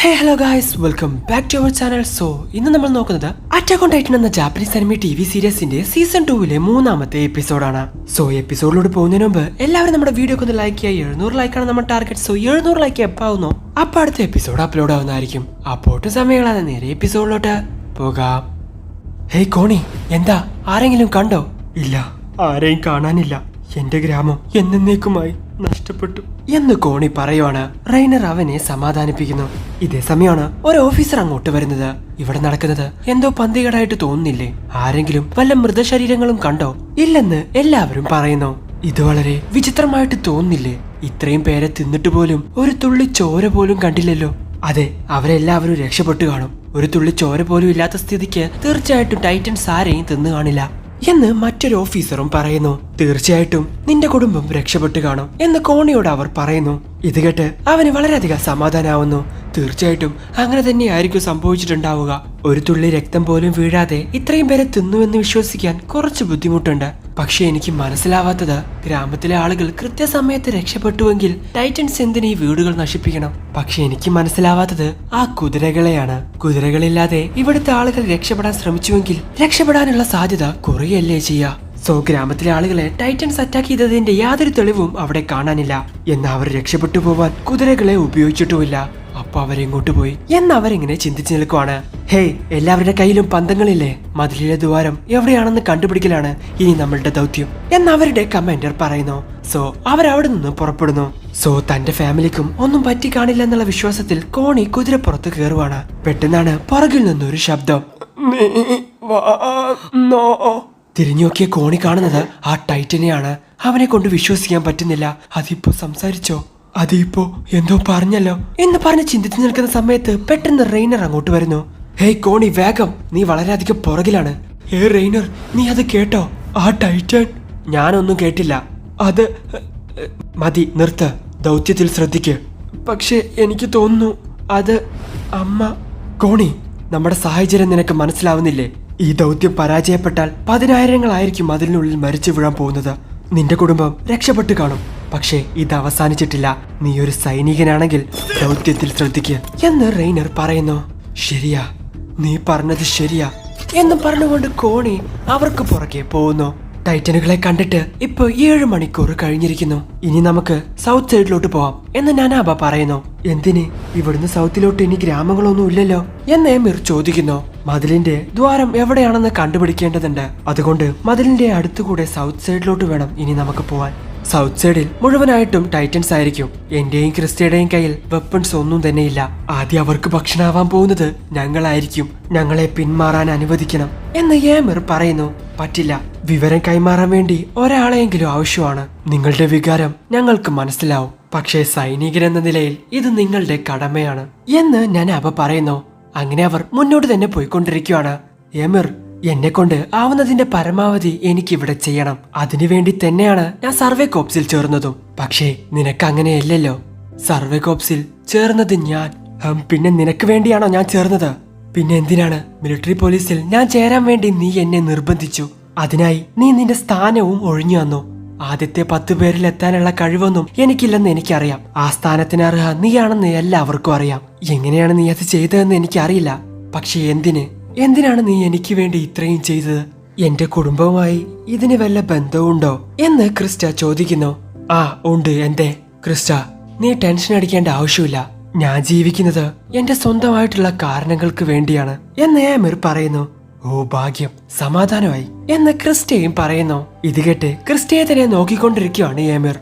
Hello guys, welcome back to our channel. ഇന്ന് നമ്മൾ നോക്കുന്നത് അറ്റാക്ക് ഓൺ ടൈറ്റൻ എന്ന ജാപ്പനീസ് അനിമി TV സീരീസിന്റെ സീസൺ 2 മൂന്നാമത്തെ എപ്പിസോഡാണ്. എപ്പിസോഡിലൂടെ പോകുന്നതിന് മുമ്പ് എല്ലാവരും നമ്മുടെ വീഡിയോ ഒന്ന് ലൈക്ക് ചെയ്യുക. 700 ലൈക്കാണ് നമ്മുടെ ടാർഗറ്റ്. 700 ലൈക്ക് എപ്പാവുന്നോ അപ്പൊ അടുത്ത എപ്പിസോഡ് അപ്ലോഡ് ആവുന്നതായിരിക്കും. അപ്പോട്ട് സമയങ്ങളാണ്, നേരെ എപ്പിസോഡിലോട്ട് പോകാം. ഹേയ് കോണി, എന്താ ആരെങ്കിലും കണ്ടോ? ഇല്ല, ആരെയും കാണാനില്ല. എന്റെ ഗ്രാമം എന്നേക്കുമായി നഷ്ടപ്പെട്ടു എന്ന് കോണി പറയുവാണ്. റൈനർ അവനെ സമാധാനിപ്പിക്കുന്നു. ഇതേ സമയമാണ് ഒരു ഓഫീസർ അങ്ങോട്ട് വരുന്നത്. ഇവിടെ നടക്കുന്നത് എന്തോ പന്തികേടായിട്ട് തോന്നുന്നില്ലേ? ആരെങ്കിലും വല്ല മൃതശരീരങ്ങളും കണ്ടോ? ഇല്ലെന്ന് എല്ലാവരും പറയുന്നു. ഇത് വളരെ വിചിത്രമായിട്ട് തോന്നുന്നില്ലേ? ഇത്രയും പേരെ തിന്നിട്ട് പോലും ഒരു തുള്ളി ചോര പോലും കണ്ടില്ലല്ലോ. അതെ, അവരെല്ലാവരും രക്ഷപ്പെട്ടു കാണും. ഒരു തുള്ളി ചോര പോലും ഇല്ലാത്ത സ്ഥിതിക്ക് തീർച്ചയായിട്ടും ടൈറ്റൻസ് ആരെയും തിന്നു കാണില്ല എന്ന് മറ്റൊരു ഓഫീസറും പറയുന്നു. തീർച്ചയായിട്ടും നിന്റെ കുടുംബം രക്ഷപ്പെട്ടു കാണും എന്ന് കോണിയോട് അവർ പറയുന്നു. ഇത് കേട്ട് അവന് വളരെയധികം സമാധാനാവുന്നു. തീർച്ചയായിട്ടും അങ്ങനെ തന്നെയായിരിക്കും സംഭവിച്ചിട്ടുണ്ടാവുക. ഒരു തുള്ളി രക്തം പോലും വീഴാതെ ഇത്രയും പേരെ തിന്നുവെന്ന് വിശ്വസിക്കാൻ കുറച്ച് ബുദ്ധിമുട്ടുണ്ട്. പക്ഷെ എനിക്ക് മനസ്സിലാവാത്തത്, ഗ്രാമത്തിലെ ആളുകൾ കൃത്യസമയത്ത് രക്ഷപ്പെട്ടുവെങ്കിൽ ടൈറ്റൻസ് എന്തിന് ഈ വീടുകൾ നശിപ്പിക്കണം? പക്ഷെ എനിക്ക് മനസ്സിലാവാത്തത് ആ കുതിരകളെയാണ്. കുതിരകളില്ലാതെ ഇവിടുത്തെ ആളുകൾ രക്ഷപ്പെടാൻ ശ്രമിച്ചുവെങ്കിൽ രക്ഷപ്പെടാനുള്ള സാധ്യത കുറയല്ലേ ചെയ്യാ? ഗ്രാമത്തിലെ ആളുകളെ ടൈറ്റൻസ് അറ്റാക്ക് ചെയ്തതിന്റെ യാതൊരു തെളിവും അവിടെ കാണാനില്ല. എന്നാൽ അവർ രക്ഷപ്പെട്ടു പോവാൻ കുതിരകളെ ഉപയോഗിച്ചിട്ടുമില്ല. അപ്പൊ അവരെങ്ങോട്ട് പോയി എന്ന് അവരിങ്ങനെ ചിന്തിച്ചു നിൽക്കുവാണ്. ഹേയ്, എല്ലാവരുടെ കയ്യിലും പന്തങ്ങളില്ലേ? മതിലിലെ ദ്വാരം എവിടെയാണെന്ന് കണ്ടുപിടിക്കലാണ് ഇനി നമ്മളുടെ ദൗത്യം എന്ന് അവരുടെ കമാൻഡർ പറയുന്നു. അവരവിടെ നിന്ന് പുറപ്പെടുന്നു. തന്റെ ഫാമിലിക്കും ഒന്നും പറ്റി കാണില്ല എന്നുള്ള വിശ്വാസത്തിൽ കോണി കുതിരപ്പുറത്ത് കയറുവാണ്. പെട്ടെന്നാണ് പുറകിൽ നിന്നൊരു ശബ്ദം. തിരിഞ്ഞു നോക്കിയ കോണി കാണുന്നത് ആ ടൈറ്റനെയാണ്. അവനെ കൊണ്ട് വിശ്വസിക്കാൻ പറ്റുന്നില്ല. അതിപ്പോ സംസാരിച്ചോ? അതിപ്പോ എന്തോ പറഞ്ഞല്ലോ എന്ന് പറഞ്ഞ് ചിന്തിച്ചു നിൽക്കുന്ന സമയത്ത് പെട്ടെന്ന് റെയ്നർ അങ്ങോട്ട് വരുന്നു. ഹേയ് കോണി, വേഗം, നീ വളരെയധികം പുറകിലാണ്. റെയ്നർ, നീ അത് കേട്ടോ? ആ ടൈറ്റൻ? ഞാനൊന്നും കേട്ടില്ല. അത് മതി, നിർത്ത്. ദൗത്യത്തിൽ ശ്രദ്ധിക്ക്. പക്ഷെ എനിക്ക് തോന്നുന്നു അത് അമ്മ. കോണി, നമ്മുടെ സാഹചര്യം നിനക്ക് മനസ്സിലാവുന്നില്ലേ? ഈ ദൗത്യം പരാജയപ്പെട്ടാൽ 10,000-ങ്ങളായിരിക്കും അതിനുള്ളിൽ മരിച്ചു വീഴാൻ പോകുന്നത്. നിന്റെ കുടുംബം രക്ഷപ്പെട്ടു കാണും. പക്ഷേ ഇത് അവസാനിച്ചിട്ടില്ല. നീ ഒരു സൈനികനാണെങ്കിൽ ദൗത്യത്തിൽ ശ്രദ്ധിക്കുക എന്ന് റെയ്നർ പറയുന്നു. ശരിയാ, നീ പറഞ്ഞത് ശരിയാ എന്ന് പറഞ്ഞുകൊണ്ട് കോണി അവർക്ക് പുറകെ പോകുന്നു. ടൈറ്റനുകളെ കണ്ടിട്ട് ഇപ്പൊ 7 മണിക്കൂർ കഴിഞ്ഞിരിക്കുന്നു. ഇനി നമുക്ക് സൗത്ത് സൈഡിലോട്ട് പോവാം എന്ന് നാനാബ പറയുന്നു. എന്തിന്? ഇവിടുന്ന് സൗത്തിലോട്ട് ഇനി ഗ്രാമങ്ങളൊന്നും ഇല്ലല്ലോ എന്ന് എമിർ ചോദിക്കുന്നു. മതിലിന്റെ ദ്വാരം എവിടെയാണെന്ന് കണ്ടുപിടിക്കേണ്ടതുണ്ട്. അതുകൊണ്ട് മതിലിന്റെ അടുത്തുകൂടെ സൗത്ത് സൈഡിലോട്ട് വേണം ഇനി നമുക്ക് പോവാൻ. സൗത്ത് സൈഡിൽ മുഴുവനായിട്ടും ടൈറ്റൻസ് ആയിരിക്കും. എന്റെയും ക്രിസ്റ്റയുടെയും കയ്യിൽ വെപ്പൺസ് ഒന്നും തന്നെയില്ല. ആദ്യം അവർക്ക് ഭക്ഷണമാവാൻ പോകുന്നത് ഞങ്ങളായിരിക്കും. ഞങ്ങളെ പിന്മാറാൻ അനുവദിക്കണം എന്ന് ഏമിർ പറയുന്നു. പറ്റില്ല, വിവരം കൈമാറാൻ വേണ്ടി ഒരാളെയെങ്കിലും ആവശ്യമാണ്. നിങ്ങളുടെ വികാരം ഞങ്ങൾക്ക് മനസ്സിലാവും. പക്ഷേ സൈനികരെന്ന നിലയിൽ ഇത് നിങ്ങളുടെ കടമയാണ് എന്ന് നാനാബ പറയുന്നു. അങ്ങനെ അവർ മുന്നോട്ട് തന്നെ പോയിക്കൊണ്ടിരിക്കുകയാണ്. എമിർ, എന്നെ കൊണ്ട് ആവുന്നതിന്റെ പരമാവധി എനിക്കിവിടെ ചെയ്യണം. അതിനുവേണ്ടി തന്നെയാണ് ഞാൻ സർവേ കോപ്സിൽ ചേർന്നതും. പക്ഷേ നിനക്ക് അങ്ങനെയല്ലല്ലോ. സർവേ കോപ്സിൽ ചേർന്നത് ഞാൻ. പിന്നെ നിനക്ക് വേണ്ടിയാണോ ഞാൻ ചേർന്നത്? പിന്നെ എന്തിനാണ് മിലിറ്ററി പോലീസിൽ ഞാൻ ചേരാൻ വേണ്ടി നീ എന്നെ നിർബന്ധിച്ചു. അതിനായി നീ നിന്റെ സ്ഥാനവും ഒഴിഞ്ഞു വന്നു. ആദ്യത്തെ 10 പേരിൽ എത്താനുള്ള കഴിവൊന്നും എനിക്കില്ലെന്ന് എനിക്കറിയാം. ആ സ്ഥാനത്തിന് അർഹ നീയാണെന്ന് എല്ലാവർക്കും അറിയാം. എങ്ങനെയാണ് നീ അത് ചെയ്തതെന്ന് എനിക്കറിയില്ല. പക്ഷെ എന്തിനാണ് നീ എനിക്ക് വേണ്ടി ഇത്രയും ചെയ്തത്? എന്റെ കുടുംബവുമായി ഇതിന് വല്ല ബന്ധവുണ്ടോ എന്ന് ക്രിസ്റ്റ ചോദിക്കുന്നു. ആ ഉണ്ട്. എന്തേ ക്രിസ്റ്റ, നീ ടെൻഷൻ അടിക്കേണ്ട ആവശ്യമില്ല. ഞാൻ ജീവിക്കുന്നത് എന്റെ സ്വന്തമായിട്ടുള്ള കാരണങ്ങൾക്ക് വേണ്ടിയാണ് എന്ന് ഏമിർ പറയുന്നു. ഓ ഭാഗ്യം, സമാധാനമായി എന്ന് ക്രിസ്റ്റയും പറയുന്നു. ഇത് കേട്ട് ക്രിസ്റ്റയെ തന്നെ നോക്കിക്കൊണ്ടിരിക്കുകയാണ് ഏമിർ.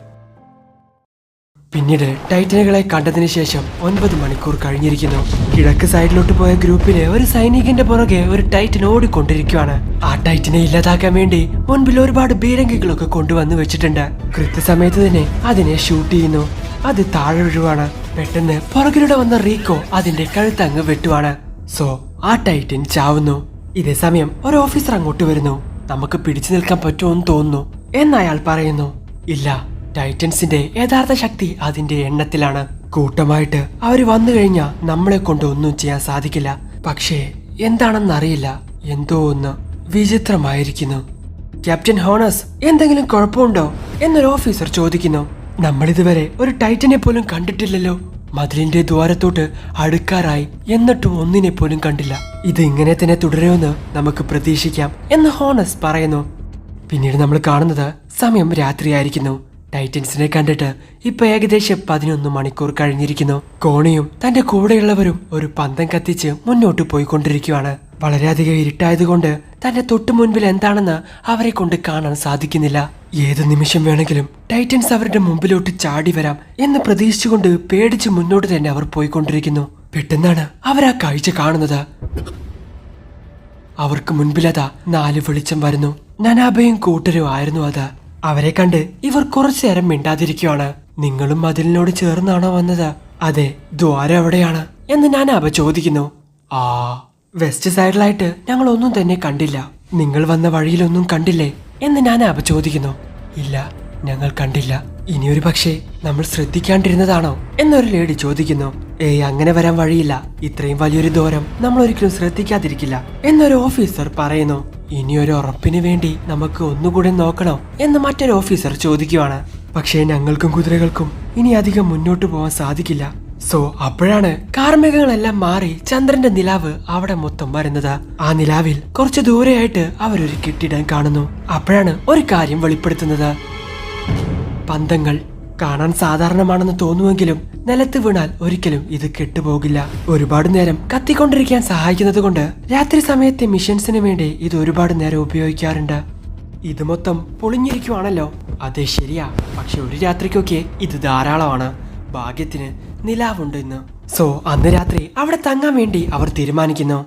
പിന്നീട് ടൈറ്റനുകളെ കണ്ടതിന് ശേഷം 9 മണിക്കൂർ കഴിഞ്ഞിരിക്കുന്നു. കിഴക്ക് സൈഡിലോട്ട് പോയ ഗ്രൂപ്പിലെ ഒരു സൈനികന്റെ പുറകെ ഒരു ടൈറ്റൻ ഓടിക്കൊണ്ടിരിക്കുകയാണ്. ആ ടൈറ്റനെ ഇല്ലാതാക്കാൻ വേണ്ടി മുൻപിൽ ഒരുപാട് ബീരങ്കികളൊക്കെ കൊണ്ടുവന്ന് വെച്ചിട്ടുണ്ട്. കൃത്യസമയത്ത് തന്നെ അതിനെ ഷൂട്ട് ചെയ്യുന്നു. അത് താഴെ വീഴുവാണ്. പെട്ടെന്ന് പുറകിലൂടെ വന്ന റീക്കോ അതിന്റെ കഴുത്തങ്ങ് വെട്ടുവാണ്. ആ ടൈറ്റൻ ചാവുന്നു. ഇതേ സമയം ഒരു ഓഫീസർ അങ്ങോട്ട് വരുന്നു. നമുക്ക് പിടിച്ചു നിൽക്കാൻ പറ്റുമെന്ന് തോന്നുന്നു എന്ന് അയാൾ പറയുന്നു. ഇല്ല, ടൈറ്റൻസിന്റെ യഥാർത്ഥ ശക്തി അതിന്റെ എണ്ണത്തിലാണ്. കൂട്ടമായിട്ട് അവര് വന്നു കഴിഞ്ഞാൽ നമ്മളെ കൊണ്ട് ഒന്നും ചെയ്യാൻ സാധിക്കില്ല. പക്ഷേ എന്താണെന്നറിയില്ല, എന്തോ ഒന്ന് വിചിത്രമായിരിക്കുന്നു. ക്യാപ്റ്റൻ ഹോണസ്, എന്തെങ്കിലും കുഴപ്പമുണ്ടോ എന്നൊരു ഓഫീസർ ചോദിക്കുന്നു. നമ്മളിതുവരെ ഒരു ടൈറ്റനെ പോലും കണ്ടിട്ടില്ലല്ലോ. മതിലിന്റെ ദ്വാരത്തോട്ട് അടുക്കാറായി. എന്നിട്ടും ഒന്നിനെ പോലും കണ്ടില്ല. ഇത് ഇങ്ങനെ തന്നെ തുടരുമെന്ന് നമുക്ക് പ്രതീക്ഷിക്കാം എന്ന് ഹോണസ് പറയുന്നു. പിന്നീട് നമ്മൾ കാണുന്നത് സമയം രാത്രിയായിരിക്കുന്നു. ടൈറ്റൻസിനെ കണ്ടിട്ട് ഇപ്പൊ ഏകദേശം 11 മണിക്കൂർ കഴിഞ്ഞിരിക്കുന്നു. കോണിയും തന്റെ കൂടെയുള്ളവരും ഒരു പന്തം കത്തിച്ച് മുന്നോട്ട് പോയിക്കൊണ്ടിരിക്കുകയാണ്. വളരെയധികം ഇരുട്ടായതുകൊണ്ട് തന്റെ തൊട്ടു മുൻപിൽ എന്താണെന്ന് അവരെ കൊണ്ട് കാണാൻ സാധിക്കുന്നില്ല. ഏത് നിമിഷം വേണമെങ്കിലും ടൈറ്റൻസ് അവരുടെ മുമ്പിലോട്ട് ചാടി വരാം എന്ന് പ്രതീക്ഷിച്ചുകൊണ്ട് പേടിച്ച് മുന്നോട്ട് തന്നെ അവർ പോയിക്കൊണ്ടിരിക്കുന്നു. പെട്ടെന്നാണ് അവർ ആ കാഴ്ച കാണുന്നത്. അവർക്ക് മുൻപിലതാ 4 വെളിച്ചം വരുന്നു. നനാബയും കൂട്ടരും ആയിരുന്നു അത്. അവരെ കണ്ട് ഇവർ കുറച്ചു നേരം മിണ്ടാതിരിക്കുകയാണ്. നിങ്ങളും മതിലിനോട് ചേർന്നാണോ വന്നത്? അതെ, ദ്വാരം എവിടെയാണ് എന്ന് നനാബ ചോദിക്കുന്നു. വെസ്റ്റ് സൈഡിലായിട്ട് ഞങ്ങൾ ഒന്നും തന്നെ കണ്ടില്ല. നിങ്ങൾ വന്ന വഴിയിലൊന്നും കണ്ടില്ലേ എന്ന് നനാബ ചോദിക്കുന്നു. ഇല്ല, ഞങ്ങൾ കണ്ടില്ല. ഇനിയൊരു പക്ഷേ നമ്മൾ ശ്രദ്ധിക്കാണ്ടിരുന്നതാണോ എന്നൊരു ലേഡി ചോദിക്കുന്നു. അങ്ങനെ വരാൻ വഴിയില്ല. ഇത്രയും വലിയൊരു ദൂരം നമ്മൾ ഒരിക്കലും ശ്രദ്ധിക്കാതിരിക്കില്ല എന്നൊരു ഓഫീസർ പറയുന്നു. ഇനിയൊരു ഉറപ്പിന് വേണ്ടി നമുക്ക് ഒന്നുകൂടെ നോക്കണോ എന്ന് മറ്റൊരു ഓഫീസർ ചോദിക്കുവാണ്. പക്ഷേ ഞങ്ങൾക്കും കുതിരകൾക്കും ഇനി അധികം മുന്നോട്ട് പോവാൻ സാധിക്കില്ല. സോ അപ്പോഴാണ് കാർമേഘങ്ങളെല്ലാം മാറി ചന്ദ്രന്റെ നിലാവ് അവിടെ മൊത്തം വരുന്നത്. ആ നിലാവിൽ കുറച്ചു ദൂരെയായിട്ട് അവരൊരു കെട്ടിടം കാണുന്നു. അപ്പോഴാണ് ഒരു കാര്യം വെളിപ്പെടുത്തുന്നത്. പന്തങ്ങൾ കാണാൻ സാധാരണമാണെന്ന് തോന്നുമെങ്കിലും നിലത്ത് വീണാൽ ഒരിക്കലും ഇത് കെട്ടുപോകില്ല. ഒരുപാട് നേരം കത്തിക്കൊണ്ടിരിക്കാൻ സഹായിക്കുന്നത് കൊണ്ട് രാത്രി സമയത്തെ മിഷൻസിന് വേണ്ടി ഇത് ഒരുപാട് നേരം ഉപയോഗിക്കാറുണ്ട്. ഇത് മൊത്തം പൊളിഞ്ഞിരിക്കുവാണല്ലോ. അതെ, ശരിയാ. പക്ഷെ ഒരു രാത്രിക്കൊക്കെ ഇത് ധാരാളമാണ്. ഭാഗ്യത്തിന് നിലാവുണ്ട് ഇന്ന്. സോ അന്ന് രാത്രി അവിടെ തങ്ങാൻ വേണ്ടി അവർ തീരുമാനിക്കുന്നു.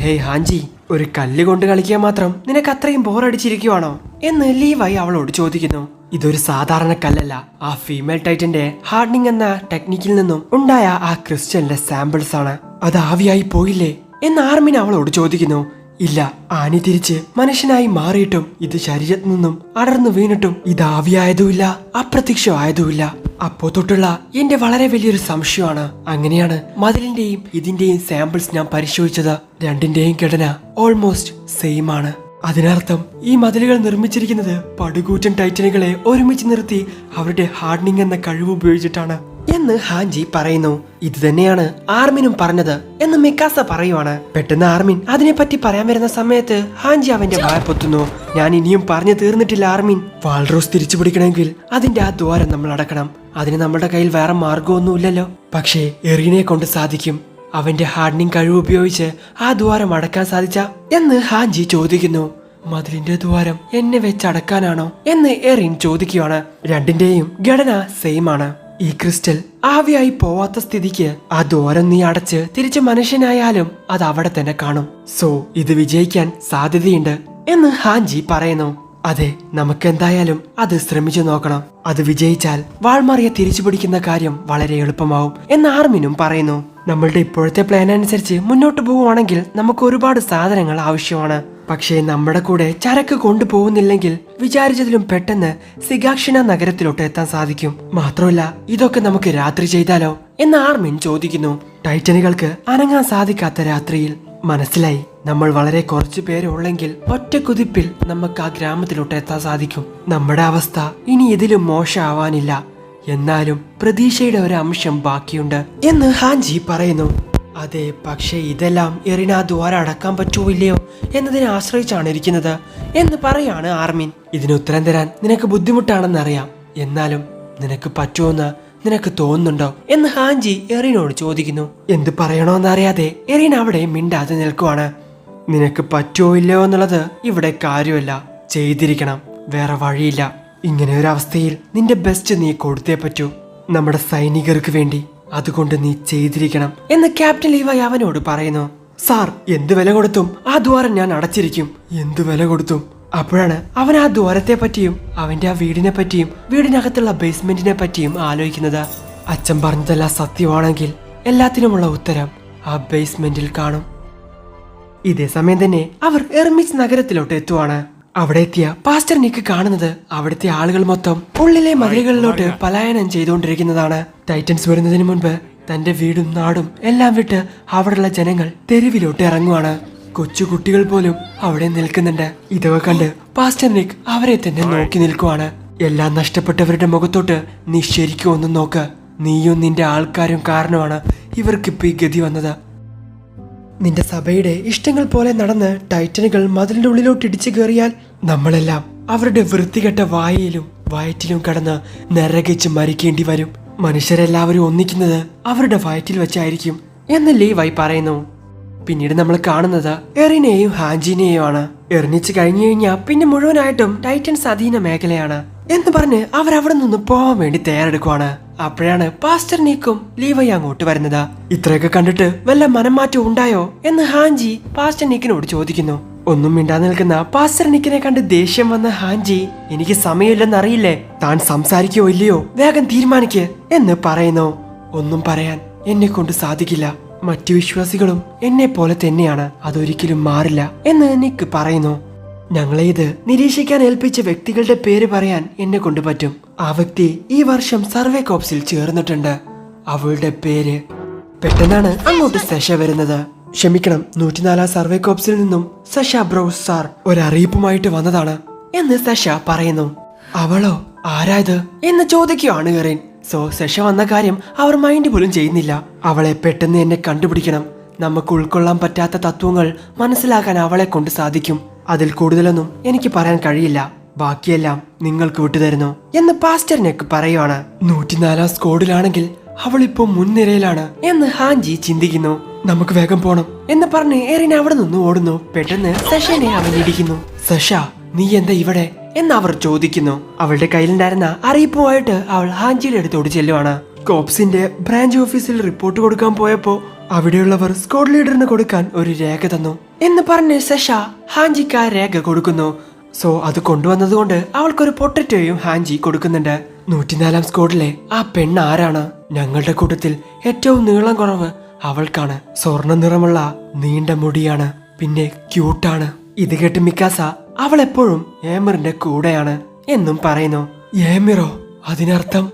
ഹേയ് ഹാൻജി, ഒരു കല്ല് കൊണ്ട് കളിക്കാൻ മാത്രം നിനക്ക് അത്രയും ബോറടിച്ചിരിക്കുവാണോ എന്ന് ലീവായി അവളോട് ചോദിക്കുന്നു. ഇതൊരു സാധാരണ കല്ലല്ല. ആ ഫീമെയിൽ ടൈറ്റന്റെ ഹാർഡനിങ് എന്ന ടെക്നിക്കിൽ നിന്നും ഉണ്ടായ ആ ക്രിസ്റ്റലിന്റെ സാമ്പിൾസ് ആണ്. അത് ആവിയായി പോയില്ലേ എന്ന് ആർമിൻ അവളോട് ചോദിക്കുന്നു. ഇല്ല, ആനി തിരിച്ച് മനുഷ്യനായി മാറിയിട്ടും ഇത് ശരീരത്തിൽ നിന്നും അടർന്നു വീണിട്ടും ഇത് ആവിയായതുമില്ല, അപ്രത്യക്ഷമായതുമില്ല. അപ്പോ തൊട്ടുള്ള എന്റെ വളരെ വലിയൊരു സംശയമാണ്. അങ്ങനെയാണ് മതിലിന്റെയും ഇതിന്റെയും സാമ്പിൾസ് ഞാൻ പരിശോധിച്ചത്. രണ്ടിന്റെയും ഘടന ഓൾമോസ്റ്റ് സെയിം ആണ്. അതിനർത്ഥം ഈ മതിലുകൾ നിർമ്മിച്ചിരിക്കുന്നത് പടുകൂറ്റൻ ടൈറ്റനുകളെ ഒരുമിച്ച് നിർത്തി അവരുടെ ഹാർഡനിങ് എന്ന കഴിവ് ഉപയോഗിച്ചിട്ടാണ് എന്ന് ഹാൻജി പറയുന്നു. ഇത് തന്നെയാണ് ആർമിനും പറഞ്ഞത് എന്ന് മിക്കാസ പറയുവാണ്. പെട്ടെന്ന് ആർമിൻ അതിനെപ്പറ്റി പറയാൻ വരുന്ന സമയത്ത് ഹാൻജി അവന്റെ വായ പൊത്തുന്നു. ഞാൻ ഇനിയും പറഞ്ഞു തീർന്നിട്ടില്ല ആർമിൻ. വാൾറോസ് തിരിച്ചു പിടിക്കണമെങ്കിൽ അതിന്റെ ആ ദ്വാരം നമ്മൾ അടക്കണം. അതിന് നമ്മുടെ കയ്യിൽ വേറെ മാർഗമൊന്നുമില്ലല്ലോ. പക്ഷേ എറീനെ കൊണ്ട് സാധിക്കും. അവന്റെ ഹാർഡനിങ് കഴിവ് ഉപയോഗിച്ച് ആ ദ്വാരം അടക്കാൻ സാധിച്ച എന്ന് ഹാൻജി ചോദിക്കുന്നു. മതിലിന്റെ ദ്വാരം എന്നെ വെച്ചടക്കാനാണോ എന്ന് എറിൻ ചോദിക്കുകയാണ്. രണ്ടിന്റെയും ഘടന സെയിം ആണ്. ഈ ക്രിസ്റ്റൽ ആവിയായി പോവാത്ത സ്ഥിതിക്ക് ആ ദ്വാരം നീ അടച്ച് തിരിച്ച് മനുഷ്യനായാലും അത് അവിടെ തന്നെ കാണും. സോ ഇത് വിജയിക്കാൻ സാധ്യതയുണ്ട് എന്ന് ഹാൻജി പറയുന്നു. അതെ, നമുക്ക് എന്തായാലും അത് ശ്രമിച്ചു നോക്കണം. അത് വിജയിച്ചാൽ വാൾമാറിയെ തിരിച്ചു പിടിക്കുന്ന കാര്യം വളരെ എളുപ്പമാവും എന്ന് ആർമിനും പറയുന്നു. നമ്മളുടെ ഇപ്പോഴത്തെ പ്ലാൻ അനുസരിച്ച് മുന്നോട്ട് പോവുകയാണെങ്കിൽ നമുക്ക് ഒരുപാട് സാധനങ്ങൾ ആവശ്യമാണ്. പക്ഷേ നമ്മുടെ കൂടെ ചരക്ക് കൊണ്ടുപോകുന്നില്ലെങ്കിൽ വിചാരിച്ചതിലും പെട്ടെന്ന് സിഗാക്ഷിന നഗരത്തിലോട്ട് എത്താൻ സാധിക്കും. മാത്രമല്ല, ഇതൊക്കെ നമുക്ക് രാത്രി ചെയ്താലോ എന്ന് ആർമിൻ ചോദിക്കുന്നു. ടൈറ്റനുകൾക്ക് അനങ്ങാൻ സാധിക്കാത്ത രാത്രിയിൽ. മനസ്സിലായി. നമ്മൾ വളരെ കുറച്ചു പേരുള്ളെങ്കിൽ ഒറ്റ കുതിപ്പിൽ നമുക്ക് ആ ഗ്രാമത്തിലോട്ട് എത്താൻ സാധിക്കും. നമ്മുടെ അവസ്ഥ ഇനി ഇതിലും മോശമാവാനില്ല. എന്നാലും പ്രതീക്ഷയുടെ ഒരു അംശം ബാക്കിയുണ്ട് എന്ന് ഹാൻജി പറയുന്നു. അതെ, പക്ഷേ ഇതെല്ലാം എറിന ദ്വാരം അടക്കാൻ പറ്റുമോ ഇല്ലയോ എന്നതിനെ ആശ്രയിച്ചാണ് ഇരിക്കുന്നത് എന്ന് പറയാണ് ആർമിൻ. ഇതിന് ഉത്തരം തരാൻ നിനക്ക് ബുദ്ധിമുട്ടാണെന്നറിയാം. എന്നാലും നിനക്ക് പറ്റുമോന്ന് നിനക്ക് തോന്നുന്നുണ്ടോ എന്ന് ഹാൻജി എറിനോട് ചോദിക്കുന്നു. എന്ത് പറയണോന്നറിയാതെ എറിൻ അവിടെ മിണ്ടാതെ നിൽക്കുവാണ്. നിനക്ക് പറ്റുമോ ഇല്ലയോ എന്നുള്ളത് ഇവിടെ കാര്യമല്ല, ചെയ്തിരിക്കണം. വേറെ വഴിയില്ല. ഇങ്ങനെ ഒരു അവസ്ഥയിൽ നിന്റെ ബെസ്റ്റ് നീ കൊടുത്തേ പറ്റൂ, നമ്മുടെ സൈനികർക്ക് വേണ്ടി. അതുകൊണ്ട് നീ ചെയ്തിരിക്കണം എന്ന് ക്യാപ്റ്റൻ ലീവായി അവനോട് പറയുന്നു. സാർ, എന്ത് വില കൊടുത്തും ആ ദ്വാരം ഞാൻ അടച്ചിരിക്കും. എന്ത് വില കൊടുത്തും. അപ്പോഴാണ് അവൻ ആ ദ്വാരത്തെ പറ്റിയും അവന്റെ ആ വീടിനെ പറ്റിയും വീടിനകത്തുള്ള ബേസ്മെന്റിനെ പറ്റിയും ആലോചിക്കുന്നത്. അച്ഛൻ പറഞ്ഞതെല്ലാം സത്യമാണെങ്കിൽ എല്ലാത്തിനുമുള്ള ഉത്തരം ആ ബേസ്മെന്റിൽ കാണും. ഇതേ സമയം തന്നെ അവർ എർമിസ് നഗരത്തിലോട്ട് എത്തുവാണ്. അവിടെ എത്തിയ പാസ്റ്റർ നിക്ക് കാണുന്നത് അവിടുത്തെ ആളുകൾ മൊത്തം ഉള്ളിലെ മതിലുകളിലോട്ട് പലായനം ചെയ്തുകൊണ്ടിരിക്കുന്നതാണ്. ടൈറ്റൻസ് വരുന്നതിന് മുൻപ് തന്റെ വീടും നാടും എല്ലാം വിട്ട് അവിടെയുള്ള ജനങ്ങൾ തെരുവിലോട്ട് ഇറങ്ങുവാണ്. കൊച്ചു കുട്ടികൾ പോലും അവിടെ നിൽക്കുന്നുണ്ട്. ഇതൊക്കെ കണ്ട് പാസ്റ്റർ നിക്ക് അവരെ തന്നെ നോക്കി നിൽക്കുവാണ്. എല്ലാം നഷ്ടപ്പെട്ടവരുടെ മുഖത്തോട്ട് നീ ശരിക്കും ഒന്ന് നോക്ക്. നീയും നിന്റെ ആൾക്കാരും കാരണമാണ് ഇവർക്കിപ്പോ ഈ ഗതി വന്നത്. നിന്റെ സഭയുടെ ഇഷ്ടങ്ങൾ പോലെ നടന്ന് ടൈറ്റനുകൾ മതിലിന്റെ ഉള്ളിലോട്ട് ഇടിച്ചു കയറിയാൽ നമ്മളെല്ലാം അവരുടെ വൃത്തികെട്ട വായയിലും വയറ്റിലും കടന്ന് നരകിച്ച് മരിക്കേണ്ടി വരും. മനുഷ്യരെല്ലാവരും ഒന്നിക്കുന്നത് അവരുടെ വയറ്റിൽ വെച്ചായിരിക്കും എന്ന് ലീവായി പറയുന്നു. പിന്നീട് നമ്മൾ കാണുന്നത് എറിനെയും ഹാൻജിനെയും ആണ്. എറിഞ്ഞിച്ച് കഴിഞ്ഞു കഴിഞ്ഞാൽ പിന്നെ മുഴുവനായിട്ടും ടൈറ്റൻസ് അധീന മേഖലയാണ് എന്ന് പറഞ്ഞ് അവരവിടെ നിന്ന് പോവാൻ വേണ്ടി തയ്യാറെടുക്കുവാണ്. അപ്പോഴാണ് പാസ്റ്റർ നീക്കും ലീവൈ അങ്ങോട്ട് വരുന്നത്. ഇത്രയൊക്കെ കണ്ടിട്ട് വല്ല മനംമാറ്റം ഉണ്ടായോ എന്ന് ഹാൻജി പാസ്റ്റർ നീക്കിനോട് ചോദിക്കുന്നു. ഒന്നും മിണ്ടാതെ നിൽക്കുന്ന പാസ്റ്റർ നിക്കിനെ കണ്ട് ദേഷ്യം വന്ന ഹാൻജി, എനിക്ക് സമയമില്ലെന്നറിയില്ലേ, താൻ സംസാരിക്കോ ഇല്ലയോ, വേഗം തീരുമാനിക്ക് എന്ന് പറയുന്നു. ഒന്നും പറയാൻ എന്നെ കൊണ്ട് സാധിക്കില്ല, മറ്റു വിശ്വാസികളും എന്നെ പോലെ തന്നെയാണ്, അതൊരിക്കലും മാറില്ല എന്ന് നിക്ക് പറയുന്നു. ഞങ്ങളെ ഇത് നിരീക്ഷിക്കാൻ ഏൽപ്പിച്ച വ്യക്തികളുടെ പേര് പറയാൻ എന്നെ കൊണ്ട് പറ്റും. ആ വ്യക്തി ഈ വർഷം സർവേ കോപ്സിൽ ചേർന്നിട്ടുണ്ട്. അവളുടെ പേര്. പെട്ടെന്നാണ് അങ്ങോട്ട് സശ വരുന്നത്. ക്ഷമിക്കണം, 104 സർവേ കോപ്സിൽ നിന്നും സശ ബ്രൗസ് സാർ ഒരറിയിപ്പുമായിട്ട് വന്നതാണ് എന്ന് സശ പറയുന്നു. അവളോ? ആരായത് എന്ന് ചോദിക്കുകയാണ് എറിൻ. സശ വന്ന കാര്യം അവർ മൈൻഡ് പോലും ചെയ്യുന്നില്ല. അവളെ പെട്ടെന്ന് എന്നെ കണ്ടുപിടിക്കണം. നമുക്ക് ഉൾക്കൊള്ളാൻ പറ്റാത്ത തത്വങ്ങൾ മനസ്സിലാക്കാൻ അവളെ കൊണ്ട് സാധിക്കും. അതിൽ കൂടുതലൊന്നും എനിക്ക് പറയാൻ കഴിയില്ല, ബാക്കിയെല്ലാം നിങ്ങൾക്ക് വിട്ടുതരുന്നു എന്ന് പാസ്റ്റർ നെക്ക് പറയുവാണ്. 104 സ്ക്വാഡിലാണെങ്കിൽ അവളിപ്പോ മുൻനിരയിലാണ് എന്ന് ഹാൻജി ചിന്തിക്കുന്നു. നമുക്ക് വേഗം പോണം എന്ന് പറഞ്ഞ് എറിൻ അവിടെ നിന്ന് ഓടുന്നു. പെട്ടെന്ന് സശനെ അവൻ ഇടിക്കുന്നു. സശ, നീ എന്താ ഇവിടെ എന്ന് അവർ ചോദിക്കുന്നു. അവളുടെ കയ്യിലുണ്ടായിരുന്ന അറിയിപ്പുമായിട്ട് അവൾ ഹാൻജിയുടെ അടുത്തോട് ചെല്ലുവാണ്. കോപ്സിന്റെ ബ്രാഞ്ച് ഓഫീസിൽ റിപ്പോർട്ട് കൊടുക്കാൻ പോയപ്പോ അവിടെയുള്ളവർ സ്ക്വാഡ് ലീഡറിന് കൊടുക്കാൻ ഒരു രേഖ തന്നു എന്ന് പറഞ്ഞ് സശ ഹാൻജിക്ക് ആ രേഖ കൊടുക്കുന്നു. അത് കൊണ്ടുവന്നതുകൊണ്ട് അവൾക്കൊരു പൊട്ടറ്റോയും ഹാൻജി കൊടുക്കുന്നുണ്ട്. 104 സ്ക്വാഡിലെ ആ പെണ്ണ് ആരാണ്? ഞങ്ങളുടെ കൂട്ടത്തിൽ ഏറ്റവും നീളം കുറവ് അവൾക്കാണ്. സ്വർണ്ണ നിറമുള്ള നീണ്ട മുടിയാണ്, പിന്നെ ക്യൂട്ടാണ്. ഇത് കേട്ട് മിക്കാസ അവൾ എപ്പോഴും ഏമിറിന്റെ കൂടെയാണ് എന്നും പറയുന്നു. ഏമിറോ? അതിനർത്ഥം?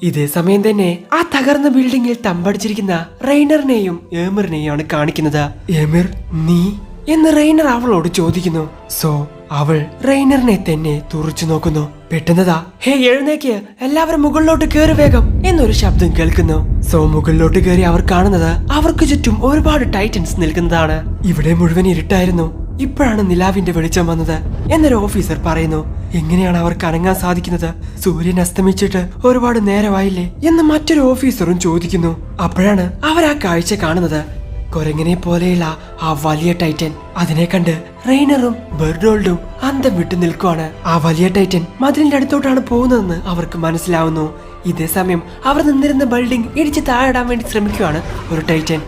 ഇതേ സമയം തന്നെ ആ തകർന്ന ബിൽഡിംഗിൽ തമ്പടിച്ചിരിക്കുന്ന റെയ്നറിനെയും ഏമിറിനെയും ആണ് കാണിക്കുന്നത്. ഏമിർ, നീ എന്ന് റെയ്നർ അവളോട് ചോദിക്കുന്നു. അവൾ റെയ്നറിനെ തന്നെ തുറച്ചു നോക്കുന്നു. പെട്ടെന്നതാ, ഹേ എഴുന്നേക്ക്, എല്ലാവരും മുകളിലോട്ട് കേറി വേഗം എന്നൊരു ശബ്ദം കേൾക്കുന്നു. മുകളിലോട്ട് കയറി അവർ കാണുന്നത് അവർക്ക് ചുറ്റും ഒരുപാട് ടൈറ്റൻസ് നിൽക്കുന്നതാണ്. ഇവിടെ മുഴുവൻ ഇരുട്ടായിരുന്നു, ഇപ്പോഴാണ് നിലാവിന്റെ വെളിച്ചം വന്നത് എന്നൊരു ഓഫീസർ പറയുന്നു. എങ്ങനെയാണ് അവർക്ക് അനങ്ങാൻ സാധിക്കുന്നത്? സൂര്യൻ അസ്തമിച്ചിട്ട് ഒരുപാട് നേരമായില്ലേ എന്ന് മറ്റൊരു ഓഫീസറും ചോദിക്കുന്നു. അപ്പോഴാണ് അവർ ആ കാഴ്ച കാണുന്നത്. കൊരങ്ങനെ പോലെയുള്ള ആ വലിയ ടൈറ്റൻ. അതിനെ കണ്ട് റെയ്നറും ബെർഡോൾഡും അന്തം വിട്ടു നിൽക്കുവാണ്. ആ വലിയ ടൈറ്റൻ മതിലിന്റെ അടുത്തോട്ടാണ് പോകുന്നതെന്ന് അവർക്ക് മനസ്സിലാവുന്നു. ഇതേ സമയം അവർ നിന്നിരുന്ന ബിൽഡിംഗ് ഇടിച്ച് താഴെടാൻ വേണ്ടി ശ്രമിക്കുകയാണ് ഒരു ടൈറ്റൻ.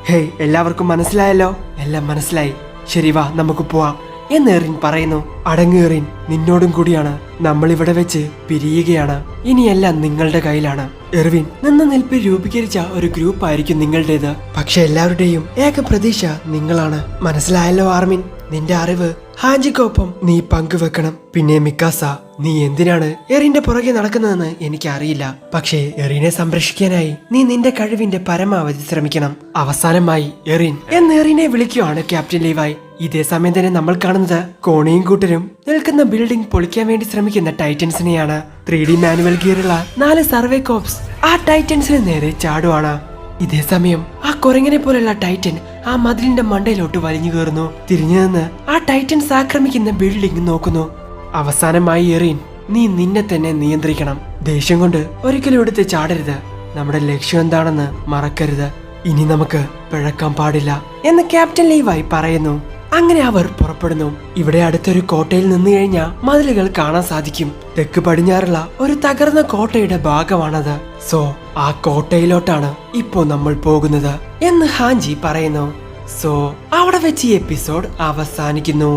ഹേയ്, എല്ലാവർക്കും മനസ്സിലായല്ലോ? എല്ലാം മനസ്സിലായി. ശരി, വാ നമുക്ക് പോവാം എന്ന് എറിൻ പറയുന്നു. അടങ്ങ് എറിൻ, നിന്നോടും കൂടിയാണ്. നമ്മൾ ഇവിടെ വെച്ച് പിരിയുകയാണ്. ഇനിയെല്ലാം നിങ്ങളുടെ കയ്യിലാണ്. എർവിൻ, നിന്ന നിൽപ്പിൽ രൂപീകരിച്ച ഒരു ഗ്രൂപ്പ് ആയിരിക്കും നിങ്ങളുടേത്. പക്ഷെ എല്ലാവരുടെയും ഏക പ്രതീക്ഷ നിങ്ങളാണ്. മനസ്സിലായല്ലോ ആർമിൻ? നിന്റെ അറിവ് ഹാൻജിക്കൊപ്പം നീ പങ്കുവെക്കണം. പിന്നെ മിക്കാസ, നീ എന്തിനാണ് എറിന്റെ പുറകെ നടക്കുന്നതെന്ന് എനിക്ക് അറിയില്ല. പക്ഷേ എറിനെ സംരക്ഷിക്കാനായി നീ നിന്റെ കഴിവിന്റെ പരമാവധി ശ്രമിക്കണം. അവസാനമായി എറിൻ എന്ന് എറിനെ വിളിക്കുകയാണ് ക്യാപ്റ്റൻ ലീവായി. ഇതേ സമയം തന്നെ നമ്മൾ കാണുന്നത് കോണിയും കൂട്ടരും നിൽക്കുന്ന ബിൽഡിംഗ് പൊളിക്കാൻ വേണ്ടി ശ്രമിക്കുന്ന ടൈറ്റൻസിനെയാണ്. 3D മാനുവൽ ഗിയറുള്ള 4 സർവേ കോപ്സ് ആ ടൈറ്റൻസിന് നേരെ ചാടുവാണ്. ഇതേ സമയം ആ കുരങ്ങനെ പോലുള്ള ടൈറ്റൻ ആ മതിലിന്റെ മണ്ടയിലോട്ട് വലിഞ്ഞു കയറുന്നു. തിരിഞ്ഞു നിന്ന് ആ ടൈറ്റൻസ് ആക്രമിക്കുന്ന ബിൽഡിംഗ് നോക്കുന്നു. അവസാനമായി എറിൻ, നീ നിന്നെ തന്നെ നിയന്ത്രിക്കണം. ദേഷ്യം കൊണ്ട് ഒരിക്കലും എടുത്ത് ചാടരുത്. നമ്മുടെ ലക്ഷ്യം എന്താണെന്ന് മറക്കരുത്. ഇനി നമുക്ക് പിഴക്കാൻ പാടില്ല എന്ന് ക്യാപ്റ്റൻ ലീവായി പറയുന്നു. അങ്ങനെ അവർ പുറപ്പെടുന്നു. ഇവിടെ അടുത്തൊരു കോട്ടയിൽ നിന്ന് കഴിഞ്ഞാൽ മതിലുകൾ കാണാൻ സാധിക്കും. തെക്ക് പടിഞ്ഞാറുള്ള ഒരു തകർന്ന കോട്ടയുടെ ഭാഗമാണത്. ആ കോട്ടയിലോട്ടാണ് ഇപ്പോ നമ്മൾ പോകുന്നത് എന്ന് ഹാൻജി പറയുന്നു. അവിടെ വെച്ച് ഈ എപ്പിസോഡ് അവസാനിക്കുന്നു.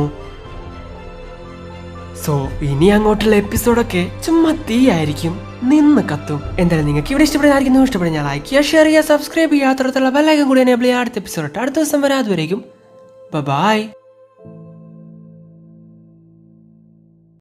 ഇനി അങ്ങോട്ടുള്ള എപ്പിസോഡൊക്കെ ചുമ്മാ തീയായിരിക്കും, നിന്ന് കത്തും. എന്തായാലും നിങ്ങൾക്ക് ഇവിടെ ഇഷ്ടപ്പെടുന്നതായിരിക്കുന്നു. ഇഷ്ടപ്പെടുന്ന ലൈക്ക് ചെയ്യുക, ഷെയർ ചെയ്യുക, സബ്സ്ക്രൈബ് ചെയ്യുക, അത്തരത്തിലുള്ള ബെല്ലൈക്കൺ കൂടി എനേബിൾ ചെയ്യുക. അടുത്ത എപ്പിസോഡ് അടുത്ത ദിവസം വരാം. അതുവരേക്കും ബൈ.